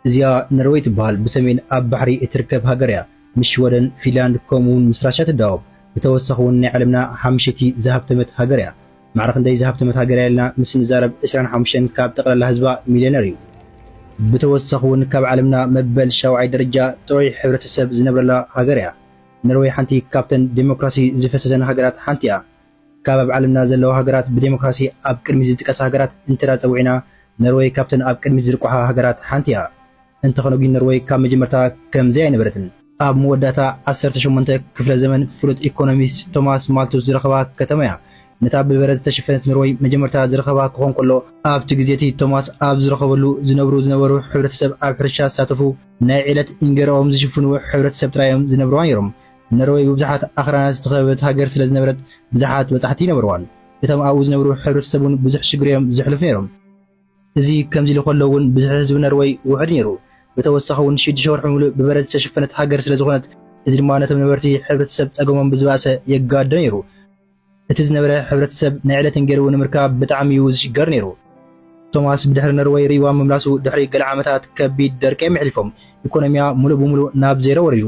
እዚኣ ነርዌይ ትበሃል ብሰሜን ኣብ ባሕሪ እትርከብ ሃገር እያ። ምስ ሽወደን ፊንላንድ ከምኡውን ምስ ራሽያ ትዳወብ። ብተወሳኺ እውን ናይ ዓለምና ሓሙሽቲ ዝሃብተመት ሃገር እያ። ማዕረኽ ክንደይ ዝሃብተመት ሃገር እያ ኢልና ምስ ንዛረብ 25 ካብ ጠቕላላ ህዝባ ሚልዮነር እዩ። ብተወሳኺ እውን ካብ ዓለምና መበል 7ይ ደረጃ ጥዑይ ሕብረተሰብ ዝነብረላ ሃገር እያ። ነርዌይ ሓንቲ ካብተን ዲሞክራሲ ዝፈሰሰን ሃገራት ሓንቲ እያ። ካብ ኣብ ዓለምና ዘለዋ ሃገራት ብዲሞክራሲ ኣብ ቅድሚት ዝጥቀሳ ሃገራት እንተዳ ፀዊዕና ነርዌይ ካብተን ኣብ ቅድሚት ዝርቋሓ ሃገራት ሓንቲ እያ። እንተኾነ ግን ነርዌይ ካብ መጀመርታ ከምዚኣ ኣይነበረትን። ኣብ መወዳእታ 18 ክፍለ ዘመን ፍሉጥ ኢኮኖሚስት ቶማስ ማልቱስ ዝረኸባ ከተማ እያ። ነታ ብበረድ ዝተሸፈነት ነርዌይ መጀመርታ ዝረኸባ ክኾን ከሎ ኣብቲ ግዜቲ ቶማስ ኣብ ዝረኸበሉ ዝነበሩ ሕብረተሰብ ኣብ ሕርሻ ዝሳተፉ ናይ ዕለት እንጀርኦም ዝሽፍኑ ሕብረተሰብ ጥራዮም ዝነብሩዋ ነይሮም። ነርዌይ ብብዙሓት ኣኽራናት ዝተኸበበት ሃገር ስለ ዝነበረት ብዙሓት በጻሕቲ ይነበርዋን። እቶም ኣብኡ ዝነብሩ ሕብረተሰብ እውን ብዙሕ ሽግር እዮም ዝሕልፉ ነይሮም። እዚ ከምዚ ኢሉ ከሎ እውን ብዙሕ ህዝቢ ነርዌይ ውሕድ ነይሩ። ብተወሳኺ እውን 6 ወርሒ ሙሉእ ብበረድ ዝተሸፈነት ሃገር ስለ ዝኾነት እዚ ድማ ነቶም ነበርቲ ሕብረተሰብ ፀገሞም ብዝባእሰ የጋዶ ነይሩ። እቲ ዝነበረ ሕብረተሰብ ናይ ዕለት እንጀርኡ ንምርካብ ብጣዕሚ እዩ ዝሽገር ነይሩ። ቶማስ ብድሕሪ ነርዌይ ሪእዋ ምምላሱ ድሕሪ ገለ ዓመታት ከቢድ ደርቂ የመሕሊፎም። ኢኮኖሚያ ሙሉእ ብምሉእ ናብ ዜሮ ወሪዱ።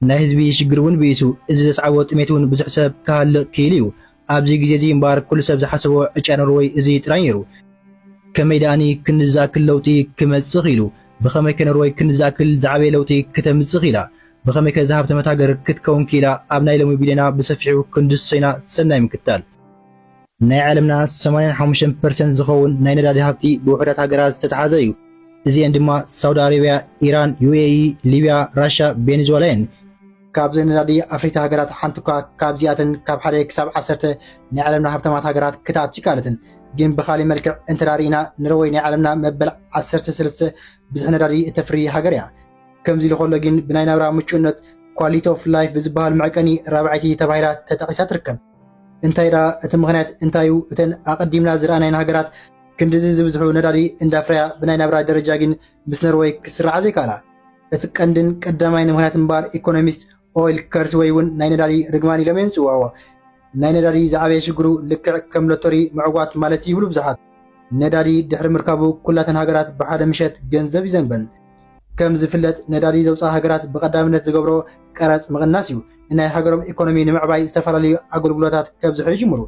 ናይ ህዝቢ ሽግር እውን ብኢሱ እዚ ዘስዓቦ ጥሜት እውን ብዙሕ ሰብ ክሃልቕ ክኢሉ እዩ። ኣብዚ ግዜ እዚ እምበር ኩሉ ሰብ ዝሓሰቦ ዕጫ ነርዌይ እዚ ጥራይ ነይሩ። ከመይ ደኣኒ ክንዝኣክል ለውጢ ክመጽእ ኢሉ ብኸመይ ከነርዌይ ክንዝኣክል ዝዓበየ ለውጢ ክተምጽእ ኢላ ብኸመይ ከዝሃብተመት ሃገር ክትከውን ክኢላ ኣብ ናይ ሎሚ ቢልና ብሰፊሑ ክንድሰይና ሰናይ ምክትታል። ናይ ዓለምና 85% ዝኸውን ናይ ነዳዲ ሃብቲ ብውሕዳት ሃገራት ዝተተሓዘ እዩ። እዚአን ድማ ሳውዲ አረቢያ፣ ኢራን፣ ዩኤኢ፣ ሊብያ፣ ራሽያ፣ ቬኔዙዌላ እየን። ካብዘን ነዳዲ ኣፍሪካ ሃገራት ሓንቲ እኳ ካብዚኣተን ካብ 1 ክሳብ 10 ናይ ዓለምና ሃብታማት ሃገራት ክትኣቱ ይካለትን። ግን ብኻሊእ መልክዕ እንተዳሪእና ነርዌይ ናይ ዓለምና መበል 13 ብዙሕ ነዳዲ እተፍሪ ሃገር እያ። ከምዚ ኢሉ ከሎ ግን ብናይ ናብራ ምቹእነት ኳሊቲ ኦፍ ላይፍ ብዝበሃል መዐቀኒ 4ይቲ ተባሂላ ተጠቒሳ ትርከብ። እንታይ ዳ እቲ ምኽንያት እንታዩ? እተን ኣቐዲምና ዝረኣናይን ሃገራት ክንዲዚ ዝበዝሑ ነዳዲ እንዳፍረያ ብናይ ናብራ ደረጃ ግን ምስ ነርዌይ ክስራዓ ዘይከኣላ። እቲ ቀንድን ቀዳማይን ምኽንያት እምበር ኢኮኖሚስት ኦይል ከርስ ወይ እውን ናይ ነዳዲ ርግማን ኢሎም እዮም ዝፅውዕዎ። ናይ ነዳዲ ዝዓበየ ሽግሩ ልክዕ ከም ሎተሪ ምዕጓት ማለት ይብሉ ብዙሓት። ነዳዲ ድሕሪ ምርካቡ ኩላተን ሃገራት ብሓደ ምሸት ገንዘብ ይዘንበን። ከም ዝፍለጥ ነዳዲ ዘውፅኣ ሃገራት ብቐዳምነት ዝገብሮ ቀረፅ ምቕናስ እዩ። ንናይ ሃገሮም ኢኮኖሚ ንምዕባይ ዝተፈላለዩ ኣገልግሎታት ከብዝሑ ይጅምሩ።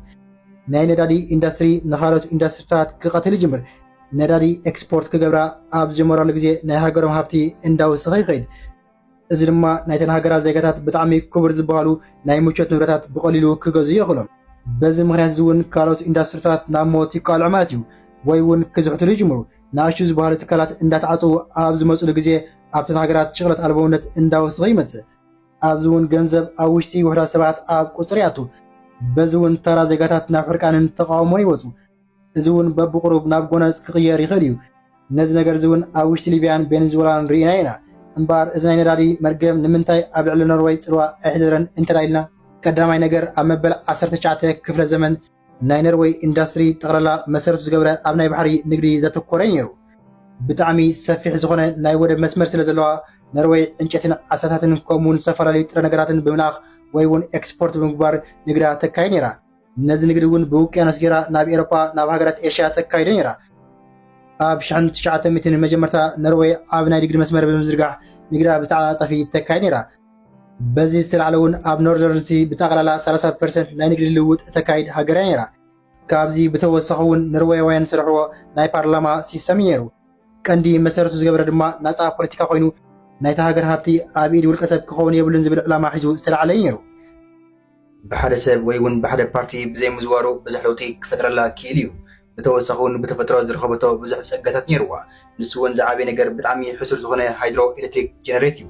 ናይ ነዳዲ ኢንዳስትሪ ንኻልኦት ኢንዳስትሪታት ክቐትል ይጅምር። ነዳዲ ኤክስፖርት ክገብራ ኣብ ዝጀመራሉ ግዜ ናይ ሃገሮም ሃብቲ እንዳወሰኸ ይኸይድ። እዚ ድማ ናይተን ሃገራት ዜጋታት ብጣዕሚ ክቡር ዝበሃሉ ናይ ምቾት ንብረታት ብቐሊሉ ክገዝኡ ይኽእሎም። በዚ ምኽንያት እዚ እውን ካልኦት ኢንዳስትሪታት ናብ ሞት ይቃልዑ ማለት እዩ፣ ወይ እውን ክዝሕትሉ ይጅምሩ። ንኣሽቱ ዝበሃሉ ትካላት እንዳተዓፅው ኣብ ዝመፅሉ ግዜ ኣብተን ሃገራት ሽቕለት ኣልቦውነት እንዳወስኸ ይመፅእ። ኣብዚ እውን ገንዘብ ኣብ ውሽጢ ውሕዳት ሰባት ኣብ ቁፅሪ ይኣቱ። በዚ እውን ተራ ዜጋታት ናብ ሕርቃንን ተቃውሞን ይወፁ። እዚ እውን በብቁሩብ ናብ ጎነፅ ክቕየር ይኽእል እዩ። ነዚ ነገር እዚ እውን ኣብ ውሽጢ ሊብያን ቬኔዙዌላን ርኢና ኢና። እምበር እዚ ናይ ነዳዲ መርገም ንምንታይ ኣብ ልዕሊ ኖርዌይ ፅልዋ ኣይሕደረን እንተዳኢልና ቀዳማይ ነገር ኣብ መበል 19 ክፍለ ዘመን ናይ ኖርዌይ ኢንዳስትሪ ጠቕላላ መሰረቱ ዝገበረ ኣብ ናይ ባሕሪ ንግዲ ዘተኮረ ነይሩ። ብጣዕሚ ሰፊሕ ዝኾነ ናይ ወደብ መስመር ስለ ዘለዋ ኖርዌይ ዕንጨትን ዓሳታትን ከምኡውን ዝተፈላለዩ ጥረ ነገራትን ብምልኣኽ ወይ እውን ኤክስፖርት ብምግባር ንግዳ ተካይድ ነይራ። ነዚ ንግዲ እውን ብውቅያኖስ ጌራ ናብ ኤሮፓ ናብ ሃገራት ኤሽያ ተካይዶ ነይራ። ኣብ 1900 መጀመርታ ኖርዌይ ኣብ ናይ ንግዲ መስመር ብምዝርጋሕ ንግዳ ብተዓጣጣፊ ተካይድ ነይራ። በዚ ዝተለዓለ እውን ኣብ ኖርዘርን ሲ ብጠቕላላ 30% ናይ ንግዲ ልውውጥ ተካይድ ሃገር ነይራ። ካብዚ ብተወሳኺ እውን ኖርዌያውያን ዝሰርሕዎ ናይ ፓርላማ ሲስተም ነይሩ። ቀንዲ መሰረቱ ዝገበረ ድማ ናፃ ፖለቲካ ኮይኑ ናይቲ ሃገር ሃብቲ ኣብ ኢድ ውልቀ ሰብ ክኸውን የብሉን ዝብል ዕላማ ሒዙ ዝተለዓለ ነይሩ። ብሓደ ሰብ ወይ እውን ብሓደ ፓርቲ ብዘይምዝዋሩ ብዙሕ ለውጢ ክፈጥረላ ክኢል እዩ። ብተወሳኺ እውን ብተፈጥሮ ዝረኸበቶ ብዙሕ ፀጋታት ነይርዋ። ንሱ እውን ዝዓበየ ነገር ብጣዕሚ ሕሱር ዝኾነ ሃይድሮ ኤሌክትሪክ ጀነሬት እዩ።